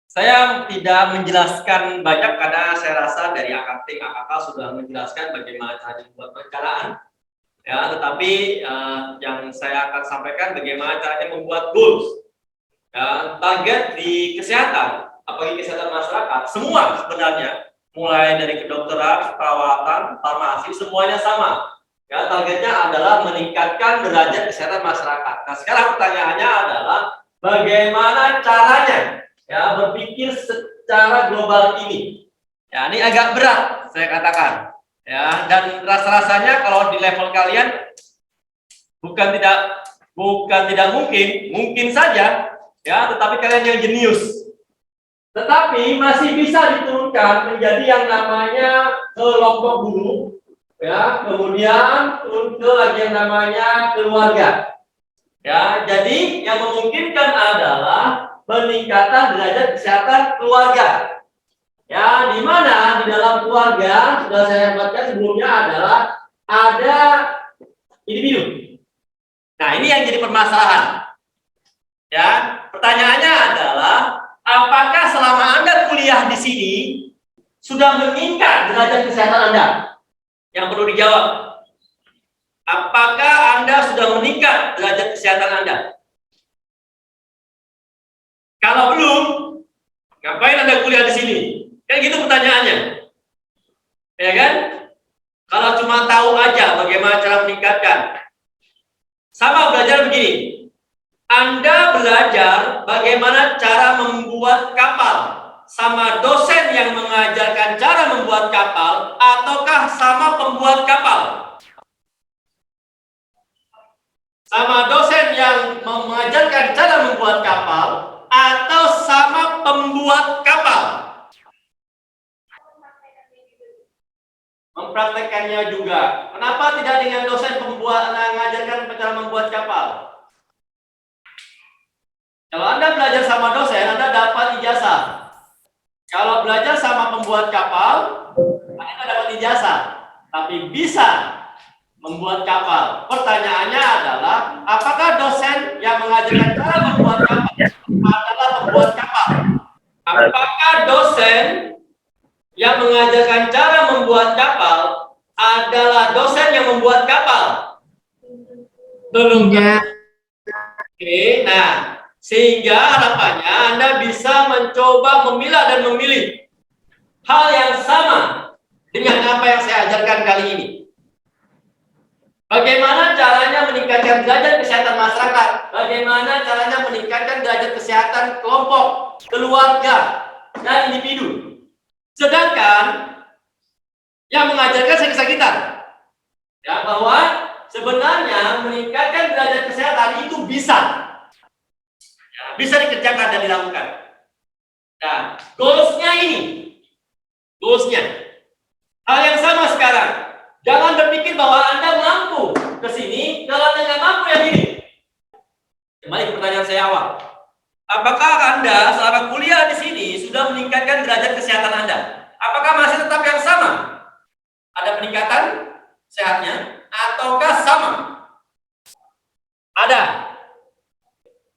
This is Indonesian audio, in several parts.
Saya tidak menjelaskan banyak karena saya rasa dari akademik AKK sudah menjelaskan bagaimana cara membuat perencanaan. Ya, tetapi yang saya akan sampaikan bagaimana caranya membuat goals. Ya, target di kesehatan, apalagi kesehatan masyarakat, semua sebenarnya, mulai dari kedokteran, perawatan, farmasi, semuanya sama. Ya, targetnya adalah meningkatkan derajat kesehatan masyarakat. Nah, sekarang pertanyaannya adalah bagaimana caranya ya berpikir secara global ini. Ya, ini agak berat saya katakan. Ya, dan rasa-rasanya kalau di level kalian bukan tidak mungkin saja ya, tetapi kalian yang jenius. Tetapi masih bisa diturunkan menjadi yang namanya kelompok dulu, ya, kemudian turun ke lagi yang namanya keluarga. Ya, jadi yang memungkinkan adalah peningkatan derajat kesehatan keluarga. Ya, di mana di dalam keluarga sudah saya buatkan sebelumnya adalah ada individu. Nah, ini yang jadi permasalahan. Ya, pertanyaannya adalah apakah selama Anda kuliah di sini sudah meningkat derajat kesehatan Anda? Yang perlu dijawab. Apakah Anda sudah meningkat derajat kesehatan Anda? Kalau belum, ngapain Anda kuliah di sini? Kan gitu pertanyaannya. Ya kan? Kalau cuma tahu aja bagaimana cara meningkatkan. Sama belajar begini. Anda belajar bagaimana cara membuat kapal sama dosen yang mengajarkan cara membuat kapal ataukah sama pembuat kapal? Sama dosen yang mengajarkan cara membuat kapal atau sama pembuat kapal? Mempraktekannya juga. Kenapa tidak dengan dosen pembuat mengajarkan cara membuat kapal? Kalau Anda belajar sama dosen, Anda dapat ijazah. Kalau belajar sama pembuat kapal, Anda dapat ijazah. Tapi bisa membuat kapal. Pertanyaannya adalah, apakah dosen yang mengajarkan cara membuat kapal adalah pembuat kapal? Apakah dosen yang mengajarkan cara membuat kapal adalah dosen yang membuat kapal? Belum. Oke, nah, sehingga harapannya Anda bisa mencoba memilah dan memilih hal yang sama dengan apa yang saya ajarkan kali ini. Bagaimana caranya meningkatkan derajat kesehatan masyarakat? Bagaimana caranya meningkatkan derajat kesehatan kelompok, keluarga, dan individu? Sedangkan yang mengajarkan sakit-sakitan, ya, bahwa sebenarnya meningkatkan derajat kesehatan itu bisa, ya, bisa dikerjakan dan dilakukan. Nah, goalsnya ini, goalsnya hal yang sama sekarang. Jangan berpikir bahwa Anda mampu ke sini, kalau Anda nggak mampu yang ini. Kembali ke pertanyaan saya awal. Apakah Anda selama kuliah di sini sudah meningkatkan derajat kesehatan Anda? Apakah masih tetap yang sama? Ada peningkatan sehatnya ataukah sama? Ada.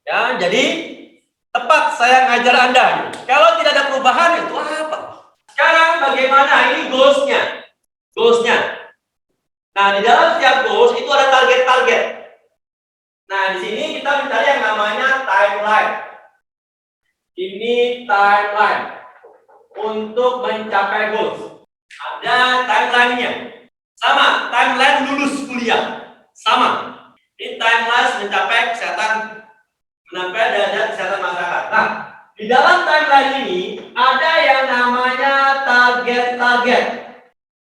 Ya, jadi tepat saya ngajar Anda. Kalau tidak ada perubahan itu apa? Sekarang bagaimana ini goalsnya? Goalsnya. Nah, di dalam setiap goals itu ada target-target. Nah, di sini kita mencari yang namanya timeline. Ini timeline untuk mencapai goals. Ada timeline-nya. Sama, timeline lulus kuliah. Sama. Ini timeline mencapai kesehatan, mencapai derajat kesehatan masyarakat. Nah, di dalam timeline ini ada yang namanya target-target.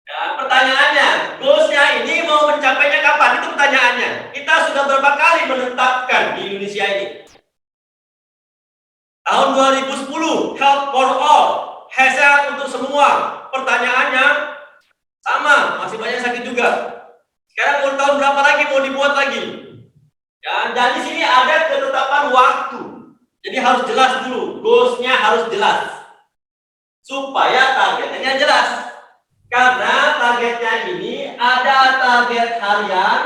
Ya, pertanyaannya, goalsnya ini mau mencapainya kapan? Itu pertanyaannya. Kita sudah berapa kali menetapkan di Indonesia ini? Tahun 2010, Health for All, sehat untuk semua. Pertanyaannya sama, masih banyak sakit juga. Sekarang mau tahun berapa lagi mau dibuat lagi? Ya, dan di sini ada ketetapan waktu. Jadi harus jelas dulu, goalsnya harus jelas supaya targetnya jelas. Karena targetnya ini ada target harian,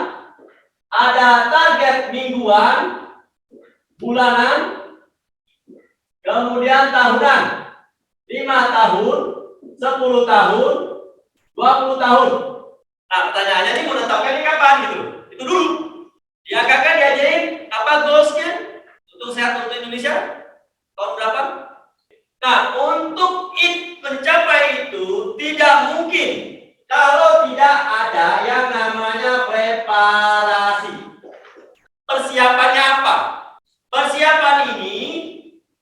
ada target mingguan, bulanan, kemudian tahunan, 5 tahun, 10 tahun, 20 tahun. Nah, pertanyaannya ini menetapkan ini kapan gitu? Itu dulu. Di AKK diajarin apa goalsnya untuk sehat untuk Indonesia tahun berapa? Nah, untuk mencapai itu tidak mungkin kalau tidak ada yang namanya preparasi. Persiapannya apa? Persiapan ini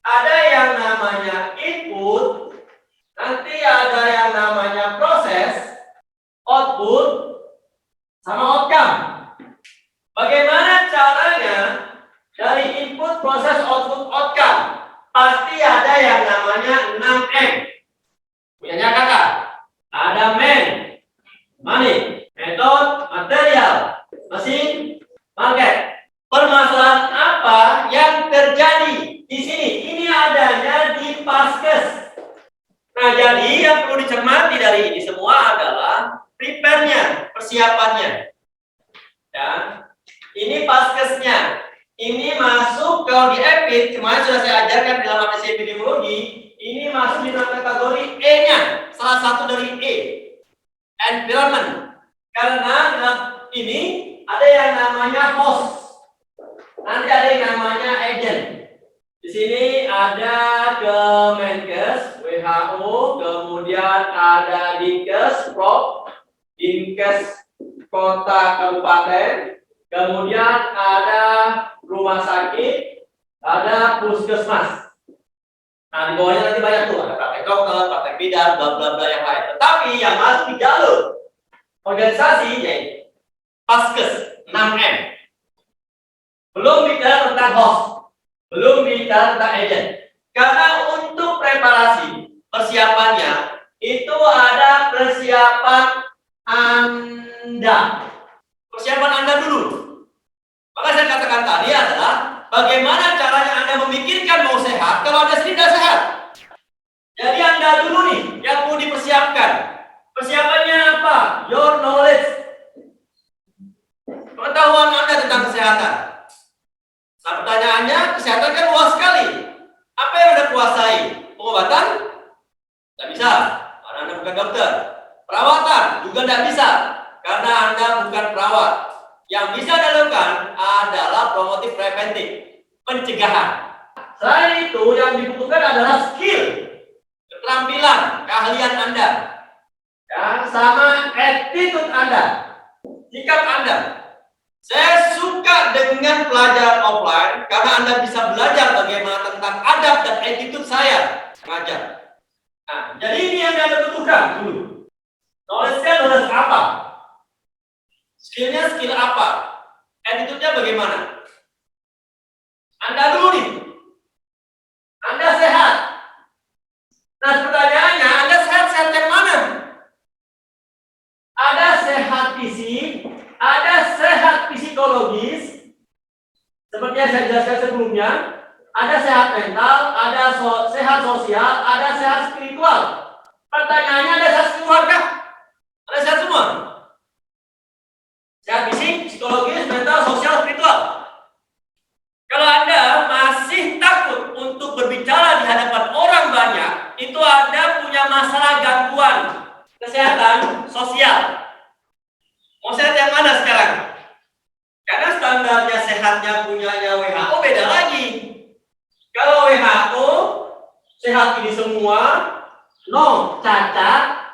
ada yang namanya input, nanti ada yang namanya proses, output, sama outcome. Bagaimana caranya dari input, proses, output, outcome? Pasti ada yang namanya 6M. Punyanya kakak. Ada money, method, material, mesin, market. Permasalahan apa yang terjadi di sini? Ini adanya di Paskes. Nah, jadi yang perlu dicermati dari ini semua adalah prepare-nya, persiapannya. Ya, ini Paskesnya. Ini masuk kalau di EPID, kemarin sudah saya ajarkan dalam materi epidemiologi, ini masuk di dalam kategori E-nya, salah satu dari E, environment. Karena dalam ini ada yang namanya host, nanti ada yang namanya agent. Di sini ada Kemenkes, WHO, kemudian ada Dinkes, Prop, Dinkes kota kabupaten, kemudian ada rumah sakit, ada puskesmas. Nah, di bawahnya nanti banyak tuh, ada praktek dokter, praktek bidan, bla bla bla yang lain. Tetapi yang masuk di jalur organisasi yaitu Paskes 6M. Belum bicara tentang host, belum bicara tentang agent. Karena untuk preparasi persiapannya itu ada persiapan Anda. Persiapan Anda dulu. Maka saya katakan tadi adalah bagaimana caranya Anda memikirkan mau sehat kalau Anda sendiri tidak sehat. Jadi Anda dulu nih yang perlu dipersiapkan. Persiapannya apa? Your knowledge. Pengetahuan Anda tentang kesehatan. Nah, pertanyaannya, kesehatan kan luas sekali. Apa yang Anda kuasai? Pengobatan? Tidak bisa, karena Anda bukan dokter. Perawatan juga tidak bisa, karena Anda bukan perawat. Yang bisa dilakukan adalah promotif preventif, pencegahan. Selain itu, yang dibutuhkan adalah skill, keterampilan, keahlian Anda, ya, sama attitude Anda, sikap Anda. Saya suka dengan pelajaran offline karena Anda bisa belajar bagaimana tentang adab dan attitude saya mengajar. Nah, jadi ini yang Anda butuhkan dulu. Knowledge-nya knowledge apa? Skill-nya skill apa? Attitude-nya bagaimana? Anda dulu nih. Anda sehat. Nah, pertanyaannya, Anda sehat-sehat yang mana? Ada sehat fisik, ada sehat psikologis, seperti yang saya jelaskan sebelumnya, ada sehat mental, ada sehat sosial, ada sehat spiritual. Pertanyaannya, ada sehat spiritual kah? Ada sehat semua? Sehat fisik, psikologis, mental, sosial, spiritual. Kalau Anda masih takut untuk berbicara di hadapan orang banyak, itu Anda punya masalah gangguan kesehatan sosial. Mau sehat yang mana sekarang? Karena standarnya sehatnya punyanya WHO beda lagi. Kalau WHO sehat ini semua, no cacat,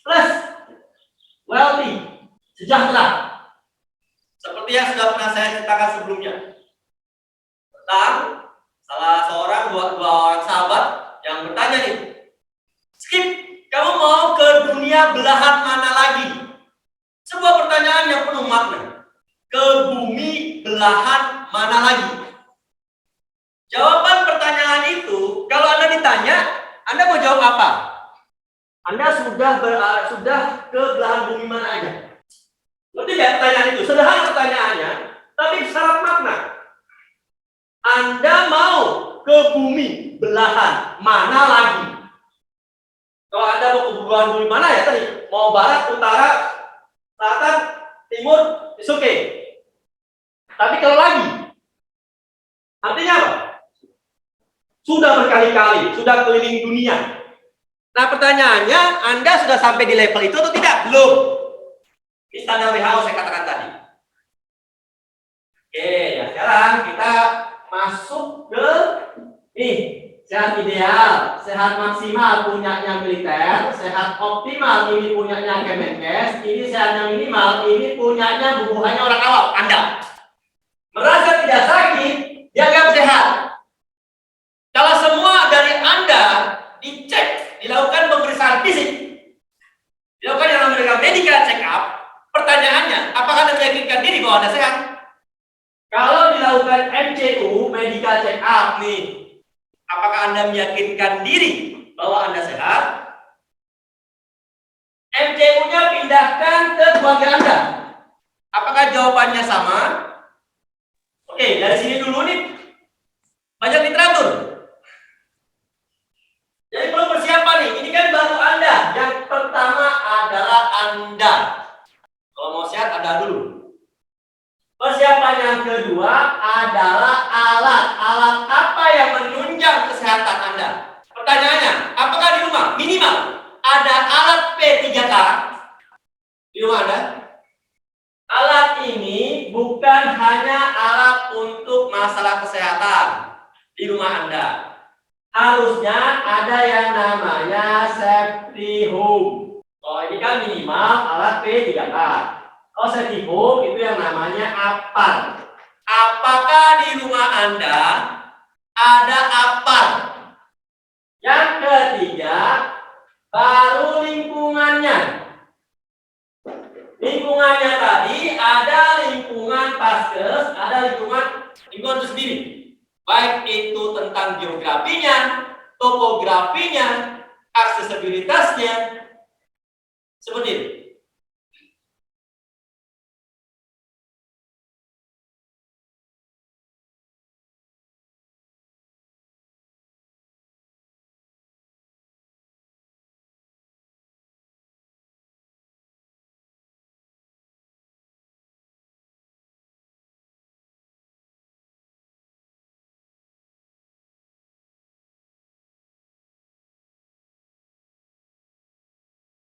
plus wealthy, sejahtera. Seperti yang sudah pernah saya ceritakan sebelumnya. Tentang salah seorang dua orang sahabat yang bertanya nih, Skip, kamu mau ke dunia belahan mana lagi? Sebuah pertanyaan yang penuh makna. Ke bumi belahan mana lagi? Jawaban pertanyaan itu, kalau Anda ditanya, Anda mau jawab apa? Anda sudah ke belahan bumi mana aja? Ngerti nggak pertanyaan itu? Sederhana pertanyaannya, tapi syarat makna. Anda mau ke bumi belahan mana lagi? Kalau Anda mau ke belahan bumi mana ya tadi? Mau barat, utara, selatan, timur, it's okay. Tapi kalau lagi, artinya apa? Sudah berkali-kali, sudah keliling dunia. Nah, pertanyaannya, Anda sudah sampai di level itu atau tidak? Belum. Ini standar WHO saya katakan tadi. Oke, ya sekarang kita masuk ke sehat ideal, sehat maksimal punyanya militer, sehat optimal ini punyanya Kemenkes, ini sehatnya minimal ini punyanya bubuhannya orang awam, Anda. Merasa tidak sakit, dianggap sehat. Kalau semua dari Anda dicek, dilakukan pemeriksaan fisik, dilakukan yang namanya medical check up, pertanyaannya, apakah Anda meyakinkan diri bahwa Anda sehat? Kalau dilakukan MCU, medical check up nih, apakah Anda meyakinkan diri bahwa Anda sehat? MCU-nya pindahkan ke keluarga Anda. Apakah jawabannya sama? Oke, dari sini dulu nih. Banyak literatur. Jadi perlu persiapan nih. Ini kan baru Anda. Yang pertama adalah Anda. Kalau mau sehat, Anda dulu. Persiapan yang kedua adalah alat. Alat apa yang menunjang kesehatan Anda? Pertanyaannya, apakah di rumah minimal ada alat P3K di rumah Anda? Alat ini bukan hanya alat untuk masalah kesehatan di rumah Anda. Harusnya ada yang namanya safety home. Oh, ini kan minimal alat P3K. Oh, safety home itu yang namanya APAR. Apakah di rumah Anda ada APAR? Yang ketiga, baru lingkungannya. Lingkungannya tadi ada lingkungan paskes, ada lingkungan itu sendiri. Baik itu tentang geografinya, topografinya, aksesibilitasnya, seperti itu.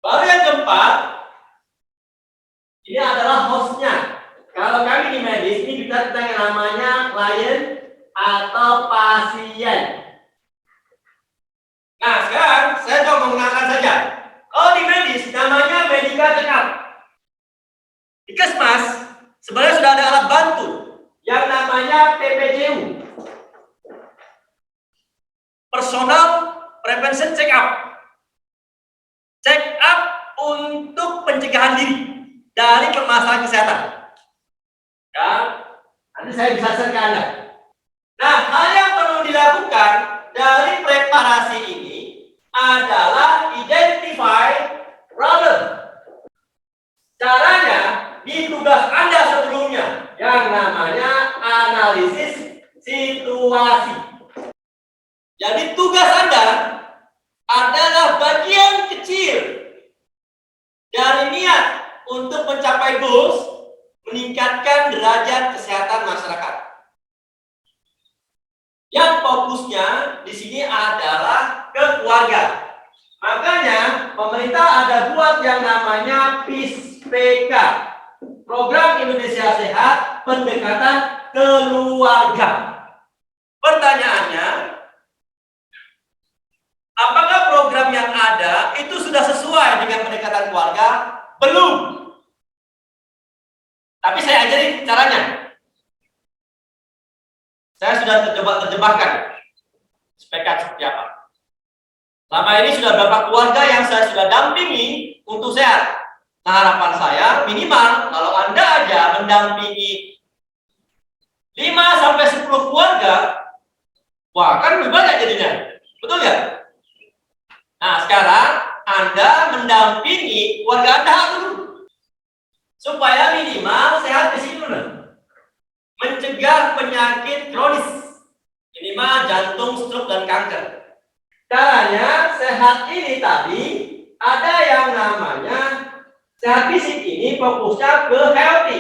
Baru yang keempat, ini adalah hostnya. Kalau kami di medis, ini kita tentang yang namanya klien atau pasien. Nah, sekarang saya coba mengenalkan saja. Kalau di medis, namanya medical check-up. Di Kesmas, sebenarnya sudah ada alat bantu yang namanya PPCU. Personal Prevention Check-up. Check up untuk pencegahan diri dari permasalahan kesehatan. Ya, nanti saya bisa share ke Anda. Nah, hal yang perlu dilakukan dari preparasi ini adalah identify problem. Caranya di tugas Anda sebelumnya yang namanya analisis situasi. Jadi tugas Anda adalah bagian kecil dari niat untuk mencapai goals, meningkatkan derajat kesehatan masyarakat. Yang fokusnya di sini adalah ke keluarga. Makanya pemerintah ada buat yang namanya PISPK, Program Indonesia Sehat Pendekatan Keluarga. Pertanyaannya, apakah program yang ada itu sudah sesuai dengan pendekatan keluarga? Belum. Tapi saya ajarin caranya. Saya sudah coba terjemahkan SPK seperti apa. Selama ini sudah berapa keluarga yang saya sudah dampingi untuk sehat. Nah, harapan saya minimal kalau Anda aja mendampingi 5-10 keluarga, wah kan lebih banyak jadinya. Betul ya? Nah, sekarang Anda mendampingi keluarga Anda dulu. Supaya minimal sehat di sini dulu. Mencegah penyakit kronis. Minimal jantung, stroke, dan kanker. Caranya sehat ini tadi ada yang namanya sehat fisik ini fokusnya ke healthy.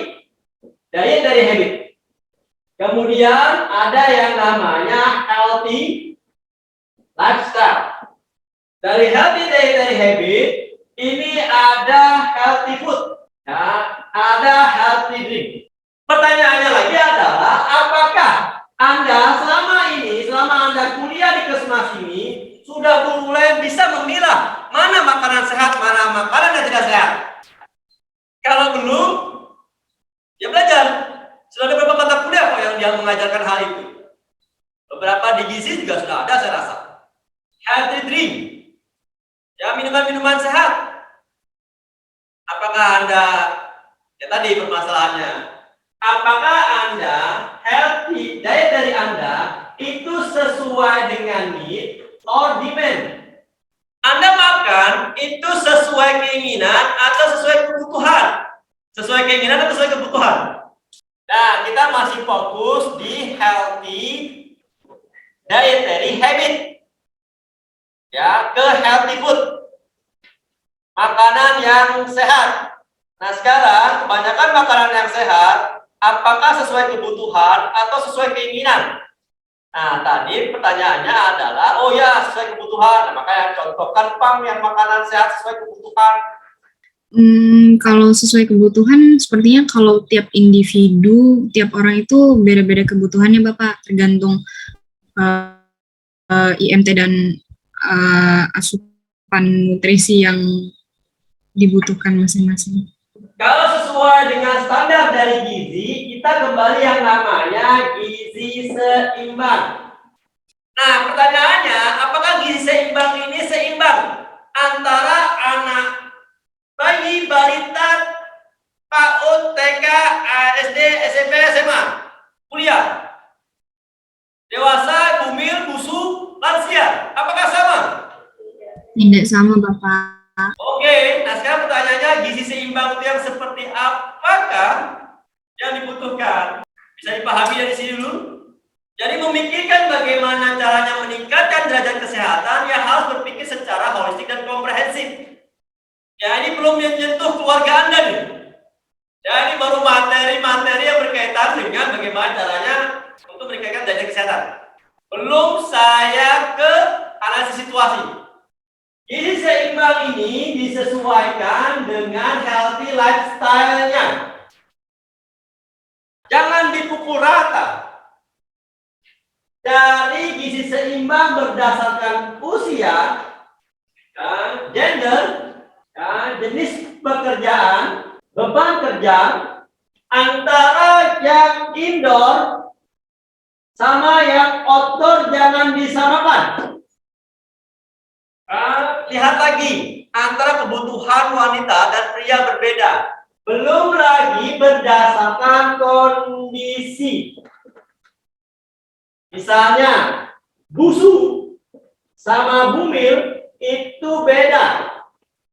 Dari habit. Kemudian ada yang namanya healthy lifestyle. Dari healthy dietary habit ini ada healthy food, ya, ada healthy drink. Pertanyaannya lagi adalah apakah Anda selama Anda kuliah di Kesmas ini sudah mulai bisa memilah mana makanan sehat, mana makanan yang tidak sehat? Kalau belum, ya belajar. Sudah ada beberapa mata kuliah kok yang dia mengajarkan hal itu. Beberapa di gizi juga sudah ada saya rasa. Healthy drink, ya minuman-minuman sehat. Apakah Anda, ya tadi permasalahannya, apakah Anda healthy diet dari Anda itu sesuai dengan need or demand? Anda makan itu sesuai keinginan atau sesuai kebutuhan? Sesuai keinginan atau sesuai kebutuhan? Nah, kita masih fokus di healthy dietary habit. Ya, ke healthy food. Makanan yang sehat. Nah, sekarang kebanyakan makanan yang sehat apakah sesuai kebutuhan atau sesuai keinginan? Nah, tadi pertanyaannya adalah, oh ya, sesuai kebutuhan. Nah, makanya contohkan Pang yang makanan sehat sesuai kebutuhan. Kalau sesuai kebutuhan, sepertinya kalau tiap individu, tiap orang itu beda-beda kebutuhannya, Bapak, tergantung IMT dan asupan nutrisi yang dibutuhkan masing-masing. Kalau sesuai dengan standar dari gizi, kita kembali yang namanya gizi seimbang. Nah, pertanyaannya, apakah gizi seimbang ini seimbang antara anak bayi, balita, PAUD, TK, SD, SMP, SMA, kuliah, dewasa, bumil, busuk, lansia, apakah sama? Tidak sama, Bapak. Oke, nah sekarang pertanyaannya gizi seimbang itu yang seperti apakah yang dibutuhkan? Bisa dipahami dari sini dulu? Jadi memikirkan bagaimana caranya meningkatkan derajat kesehatan, ya harus berpikir secara holistik dan komprehensif. Ya ini belum menyentuh keluarga Anda nih. Ya ini baru materi-materi yang berkaitan dengan bagaimana caranya untuk meningkatkan derajat kesehatan. Belum saya ke analisis situasi. Gizi seimbang ini disesuaikan dengan healthy lifestyle-nya. Jangan dipukul rata. Dari gizi seimbang berdasarkan usia, dan gender, dan jenis pekerjaan, beban kerja, antara yang indoor sama yang outdoor jangan disamakan. Lihat lagi, antara kebutuhan wanita dan pria berbeda. Belum lagi berdasarkan kondisi. Misalnya, busuk sama bumil itu beda.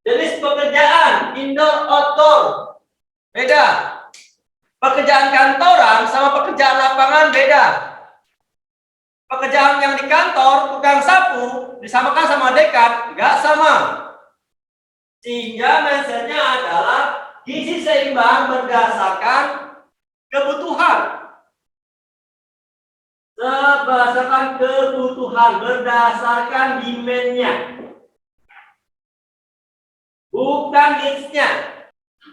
Jenis pekerjaan, indoor, outdoor, beda. Pekerjaan kantoran sama pekerjaan lapangan beda. Pekerjaan yang di kantor, tukang sapu, disamakan sama dekan, nggak sama. Sehingga mindsetnya adalah gizi seimbang berdasarkan kebutuhan. Berdasarkan kebutuhan, berdasarkan demand-nya. Bukan needs-nya.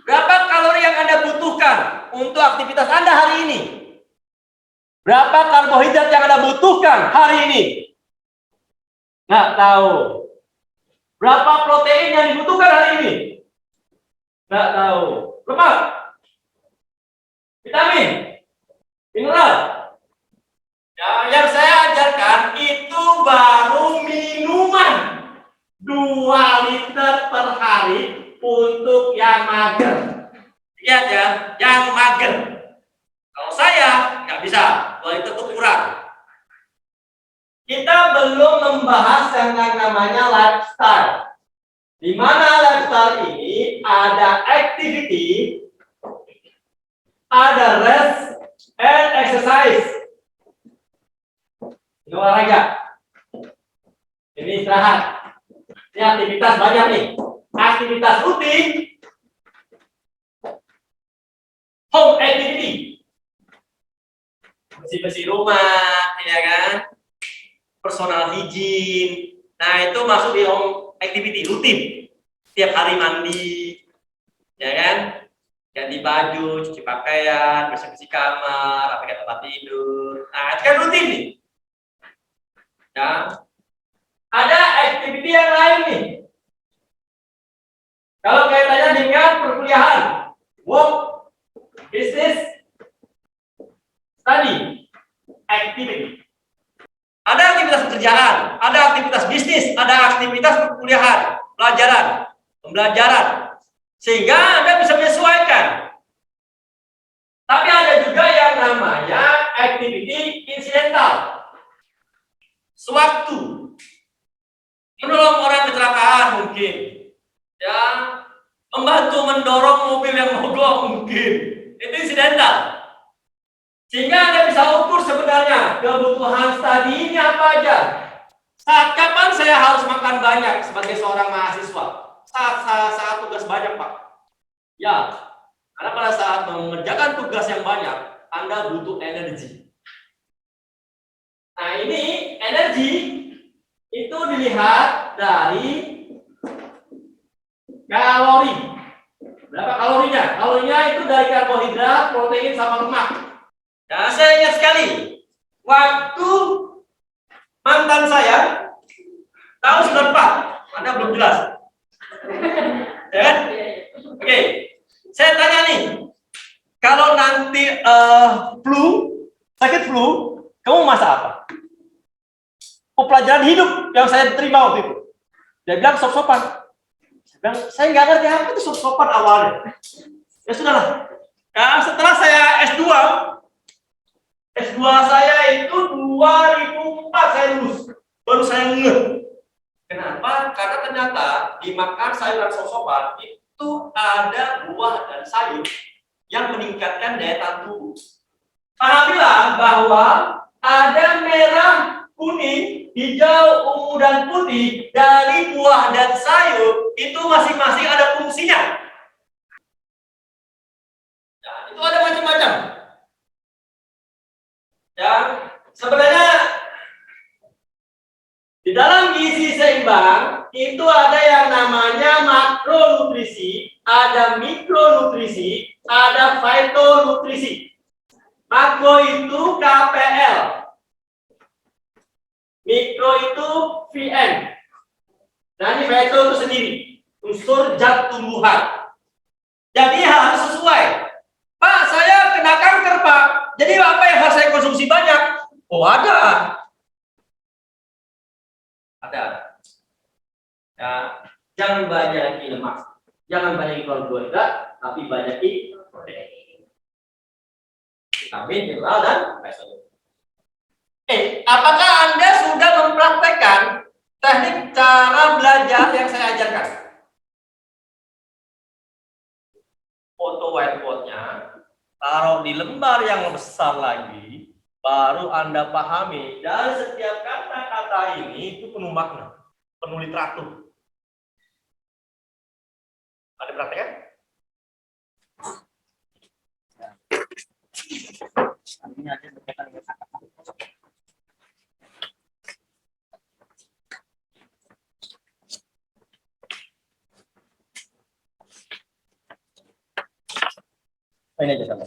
Berapa kalori yang Anda butuhkan untuk aktivitas Anda hari ini? Berapa karbohidrat yang Anda butuhkan hari ini? Nggak tahu. Berapa protein yang dibutuhkan hari ini? Nggak tahu. Lemak, vitamin, mineral. Ya, yang saya ajarkan itu baru minuman 2 liter per hari untuk yang mager. Lihat ya, yang mager. Kalau saya nggak bisa, 2 liter itu kurang. Kita belum membahas yang namanya lifestyle. Di mana lifestyle ini ada activity, ada rest, and exercise. Ini olahraga. Ini istirahat. Ini aktivitas banyak nih. Aktivitas rutin, home activity. Bersih-bersih rumah, ya kan? personal hygiene. Nah, itu masuk di home activity rutin. Tiap hari mandi, ya kan? Ganti baju, cuci pakaian, bersih-bersih kamar, rapikan tempat tidur. Nah, itu kan rutin nih. Ya. Ada activity yang lain nih. Kalau kaitannya dengan perkuliahan, work, business, study, activity. Ada aktivitas pekerjaan, ada aktivitas bisnis, ada aktivitas perkuliahan, pelajaran, pembelajaran. Sehingga Anda bisa menyesuaikan. Tapi ada juga yang namanya activity incidental. Sewaktu menolong orang kecelakaan mungkin, ya, membantu mendorong mobil yang mogok mungkin, itu insidental. Sehingga Anda bisa ukur sebenarnya kebutuhan study ini apa aja. Saat kapan saya harus makan banyak sebagai seorang mahasiswa? Saat tugas banyak, Pak. Ya, karena pada saat mengerjakan tugas yang banyak, Anda butuh energi. Nah, ini energi itu dilihat dari kalori. Berapa kalorinya? Kalorinya itu dari karbohidrat, protein, sama lemak. Nah, saya ingat sekali, waktu mantan saya, tahun 94, Anda belum jelas. Ya? Oke, saya tanya nih, kalau nanti sakit flu, kamu masak apa? Pelajaran hidup yang saya terima waktu itu. Dia bilang sop-sopan. Saya bilang, saya nggak ngerti apa itu sop-sopan awalnya. Ya sudahlah. Nah, setelah saya S2 saya itu 2004 saya lulus. Baru saya ngeh. Kenapa? Karena ternyata dimakan sayuran sop-sopan itu ada buah dan sayur yang meningkatkan daya tahan tubuh. Pahamilah bahwa ada merah, kuning, hijau, ungu, dan putih dari buah dan sayur itu masing-masing ada fungsinya. Nah, itu ada macam-macam. Ya, sebenarnya di dalam gizi seimbang itu ada yang namanya makronutrisi, ada mikronutrisi, ada fitonutrisi. Makro itu KPL, mikro itu VN. Nah, ini fito itu sendiri, unsur zat tumbuhan. Jadi harus sesuai. Pak, saya kena kanker, Pak. Jadi apa yang harus saya konsumsi banyak? Oh, ada. Ya, jangan banyak lemak, jangan banyak karbohidrat, tapi banyak protein, vitamin, mineral, dan vitamin. Apakah Anda sudah mempraktekkan teknik cara belajar yang saya ajarkan? Foto whiteboardnya, taruh di lembar yang besar lagi, baru Anda pahami. Dan setiap kata-kata ini itu penuh makna, penuh literatur. Ada praktekkan? Ini ada berkaitan dengan kata-kata. Ini aja sampai.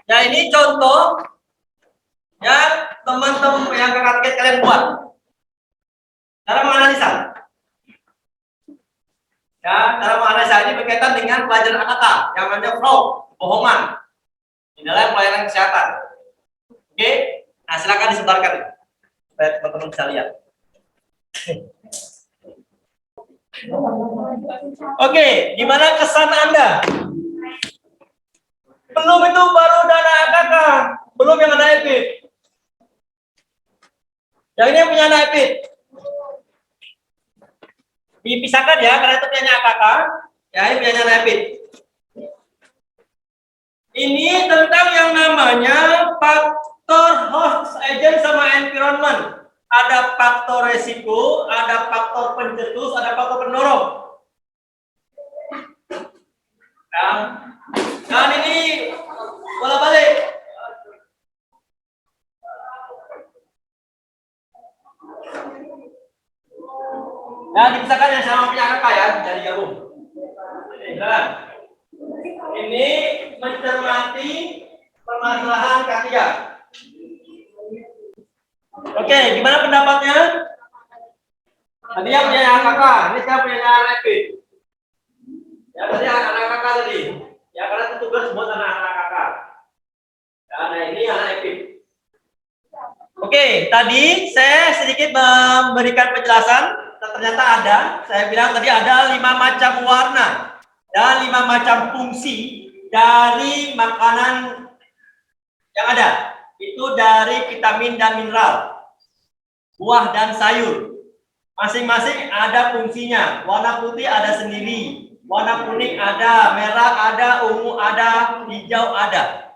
Ya, ini contoh yang teman-teman yang kakak kalian buat cara menganalisa. Ya, cara menganalisa ini berkaitan dengan pelajaran AKK yang namanya fraud, bohongan di dalam pelayanan kesehatan. Oke, nah silakan disebarkan supaya teman-teman bisa lihat. Oke, gimana kesan Anda? Belum itu baru dana AKK, belum yang ada EPID. Yang ini yang punya dana EPID. Dipisahkan ya, karena itu punya AKK, ya ini punya dana EPID. Ini tentang yang namanya faktor host agent sama environment. Ada faktor resiko, ada faktor pencetus, ada faktor pendorong. Ya. Dan ini bola balik. Ya, dipisahkan yang sama punya kakak ya, jadi gabung. Ini mencermati permasalahan ketiga. Oke, gimana pendapatnya? Tadi yang punya kakak, ini saya punya Epit. Ya, tadi anak kakak tadi. Ya, karena itu tugas buat anak-anak kakak. Ya, nah ini anak Epit. Oke, tadi saya sedikit memberikan penjelasan. Ternyata ada, saya bilang tadi ada 5 macam warna dan 5 macam fungsi dari makanan yang ada. Itu dari vitamin dan mineral, buah dan sayur. Masing-masing ada fungsinya. Warna putih ada sendiri, warna kuning ada, merah ada, ungu ada, hijau ada.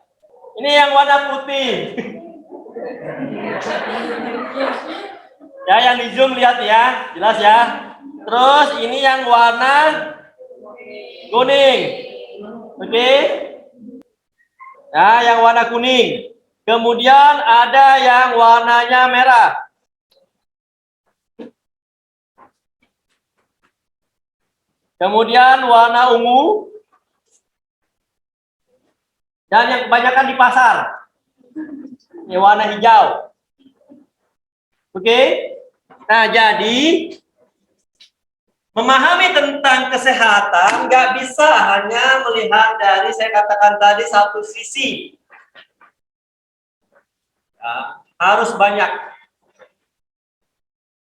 Ini yang warna putih. Ya, yang di zoom lihat ya, jelas ya. Terus ini yang warna kuning, oke? Nah, yang warna kuning. Kemudian ada yang warnanya merah. Kemudian warna ungu. Dan yang kebanyakan di pasar. Ini warna hijau. Oke? Nah, jadi memahami tentang kesehatan nggak bisa hanya melihat dari saya katakan tadi satu sisi. Ya, harus banyak.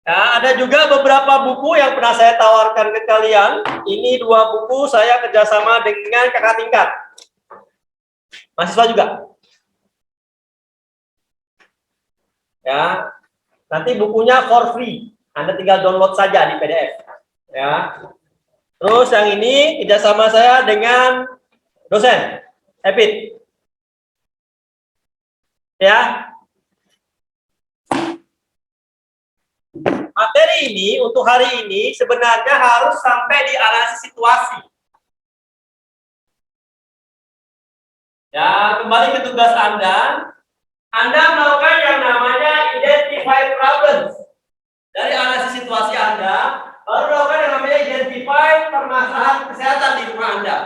Nah, ada juga beberapa buku yang pernah saya tawarkan ke kalian. Ini 2 buku saya kerjasama dengan kakak tingkat. Mahasiswa juga. Ya, nanti bukunya for free. Anda tinggal download saja di PDF. Ya. Terus yang ini kerjasama saya dengan dosen, Epit. Ya. Materi ini untuk hari ini sebenarnya harus sampai di analisis situasi. Ya, kembali ke tugas Anda. Anda melakukan yang namanya identify problems. Dari analisis situasi Anda, baru melakukan yang namanya identify permasalahan kesehatan di rumah Anda.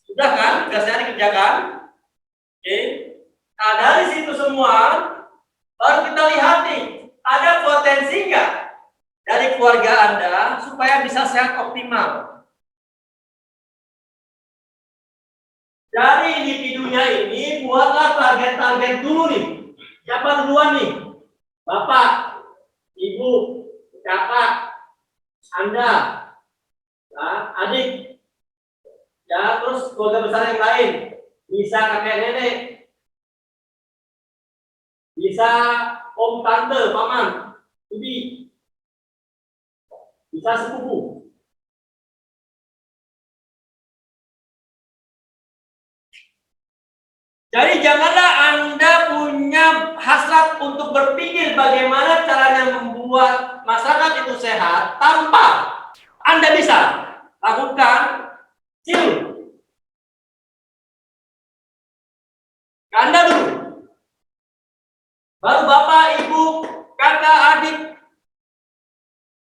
Sudah kan? Tugasnya dikerjakan? Oke. Nah, dari situ semua, baru kita lihat nih, ada potensi nggak dari keluarga Anda supaya bisa sehat optimal? Dari individunya ini, buatlah target-target dulu nih. Siapa duluan nih? Bapak, Ibu, kakak, Anda, ya, adik, ya, terus keluarga besar yang lain. Bisa kakek nenek, bisa om tante, paman, bibi, bisa sepupu. Jadi janganlah Anda punya hasrat untuk berpikir bagaimana caranya membuat masyarakat itu sehat tanpa Anda bisa lakukan cium. Anda dulu. Baru bapak, ibu, kakak, adik.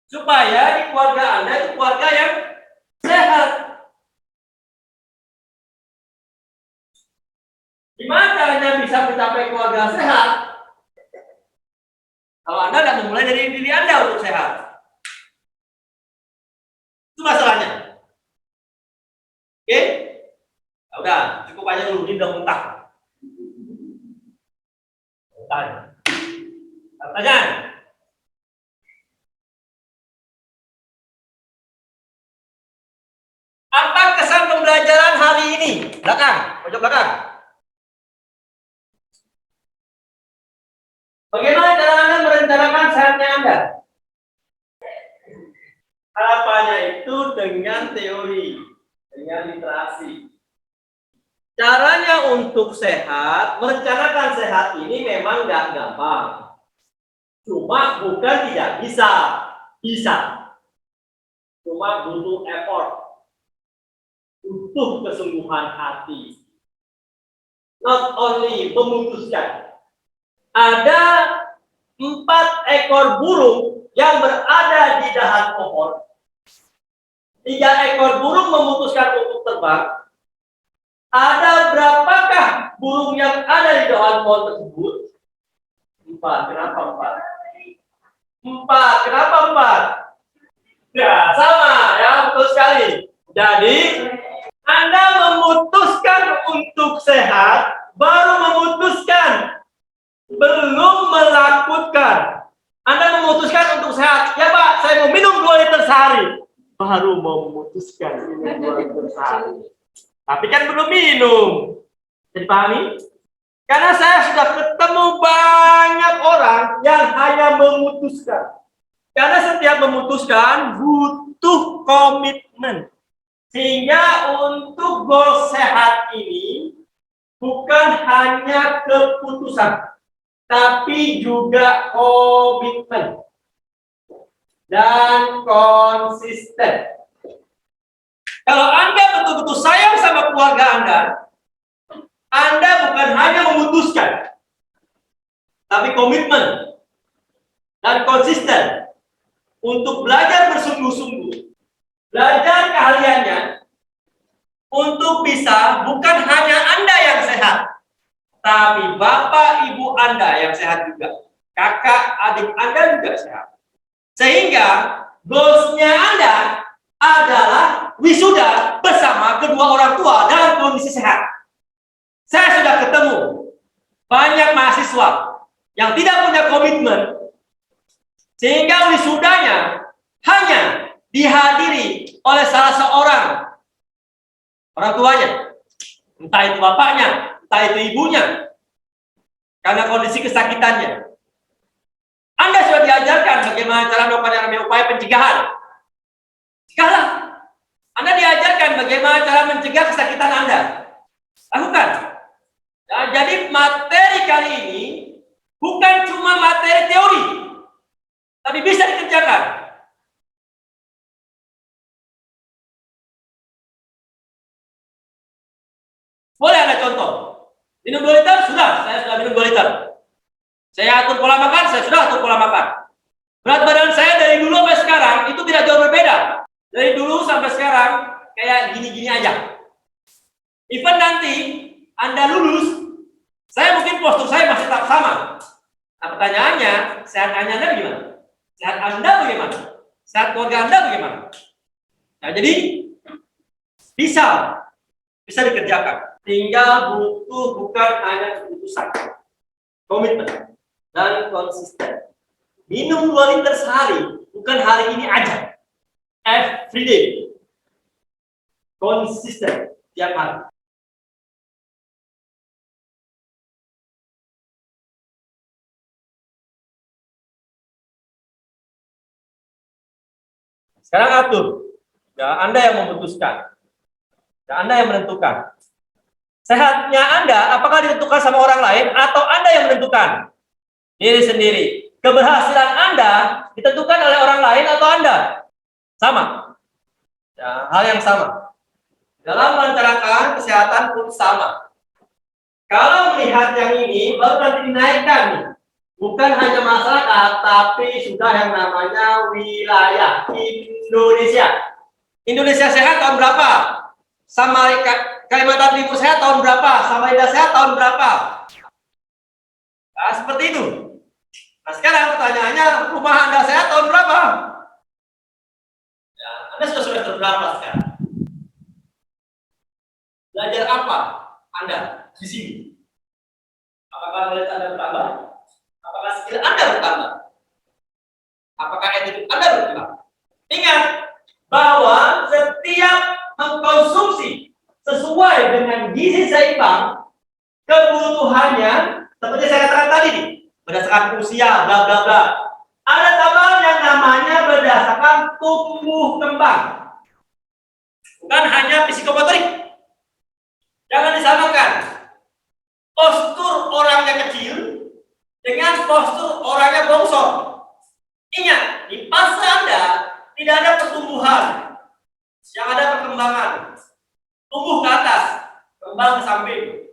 Supaya di keluarga Anda itu keluarga yang sehat. Gimana caranya bisa mencapai keluarga sehat? Kalau Anda tidak memulai dari diri Anda untuk sehat. Itu masalahnya. Oke? Ya udah, cukup aja dulu, ini udah muntah. Pertanyaan. Apa kesan pembelajaran hari ini? Belakang, pojok belakang. Bagaimana cara Anda merencanakan sehatnya Anda? Harapannya itu dengan teori, dengan literasi. Caranya untuk sehat, merencanakan sehat ini memang nggak gampang. Cuma bukan tidak bisa, bisa. Cuma butuh effort. Butuh kesungguhan hati. Not only memutuskan. Ada 4 ekor burung yang berada di dahan pohon. 3 ekor burung memutuskan untuk terbang. Ada berapakah burung yang ada di dahan pohon tersebut? 4. Kenapa 4? 4. Kenapa 4? Ya, sama ya, betul sekali. Jadi, Anda memutuskan untuk sehat, baru memutuskan, belum melakukan. Anda memutuskan untuk sehat. Ya Pak, saya mau minum 2 liter sehari. Baru mau memutuskan minum 2 liter sehari. Tapi kan belum minum. Jadi pahami? Karena saya sudah ketemu banyak orang yang hanya memutuskan. Karena setiap memutuskan butuh komitmen. Sehingga untuk goal sehat ini bukan hanya keputusan, tapi juga komitmen dan konsisten. Kalau Anda betul-betul sayang sama keluarga Anda bukan hanya memutuskan, tapi komitmen dan konsisten untuk belajar bersungguh-sungguh, belajar keahliannya, untuk bisa bukan hanya Anda yang sehat, tapi Bapak Ibu Anda yang sehat juga, kakak adik Anda juga sehat. Sehingga goalsnya Anda adalah wisuda bersama kedua orang tua dalam kondisi sehat. Saya sudah ketemu banyak mahasiswa yang tidak punya komitmen, sehingga wisudanya hanya dihadiri oleh salah seorang orang tuanya, entah itu bapaknya, entah itu ibunya, karena kondisi kesakitannya. Anda sudah diajarkan bagaimana cara melakukan yang namanya upaya pencegahan. Sekarang Anda diajarkan bagaimana cara mencegah kesakitan Anda. Lakukan. Nah, jadi materi kali ini bukan cuma materi teori, tapi bisa dikerjakan. Boleh ada contoh. Minum 2 liter, sudah. Saya sudah minum 2 liter. Saya atur pola makan, saya sudah atur pola makan. Berat badan saya dari dulu sampai sekarang itu tidak jauh berbeda. Dari dulu sampai sekarang kayak gini-gini aja. Even nanti Anda lulus, saya mungkin postur saya masih tetap sama. Nah, pertanyaannya, sehat Anda bagaimana? Sehat Anda bagaimana? Sehat keluarga Anda bagaimana? Nah, jadi bisa dikerjakan. Tinggal butuh bukan hanya keputusan, komitmen dan konsisten. Minum 2 liter sehari, bukan hari ini aja. Every day. Konsisten tiap hari. Sekarang atur. Ya, Anda yang memutuskan. Ya, Anda yang menentukan. Sehatnya Anda, apakah ditentukan sama orang lain atau Anda yang menentukan? Diri sendiri. Keberhasilan Anda ditentukan oleh orang lain atau Anda? Sama. Ya, hal yang sama. Dalam merencanakan kesehatan pun sama. Kalau melihat yang ini, baru nanti dinaikkan nih. Bukan hanya masyarakat, tapi sudah yang namanya wilayah Indonesia. Indonesia sehat tahun berapa? Sama Kalimantan Timur sehat tahun berapa? Samarinda sehat tahun berapa? Nah, seperti itu. Nah, sekarang pertanyaannya, rumah Anda sehat tahun berapa? Ya, Anda sudah semester berapa sekarang? Belajar apa Anda di sini? Apakah knowledge Anda bertambah? Apakah skill Anda bertambah? Apakah attitude Anda bertambah? Ingat bahwa setiap mengkonsumsi sesuai dengan gizi seimbang, kebutuhannya seperti saya katakan tadi nih, berdasarkan usia, bla bla bla. Ada tambahan yang namanya berdasarkan tumbuh kembang, bukan hanya psikomotorik. Jangan disamakan postur orangnya kecil dengan postur orangnya bongsor. Ingat, di fase Anda tidak ada pertumbuhan, yang ada perkembangan. kembang ke samping.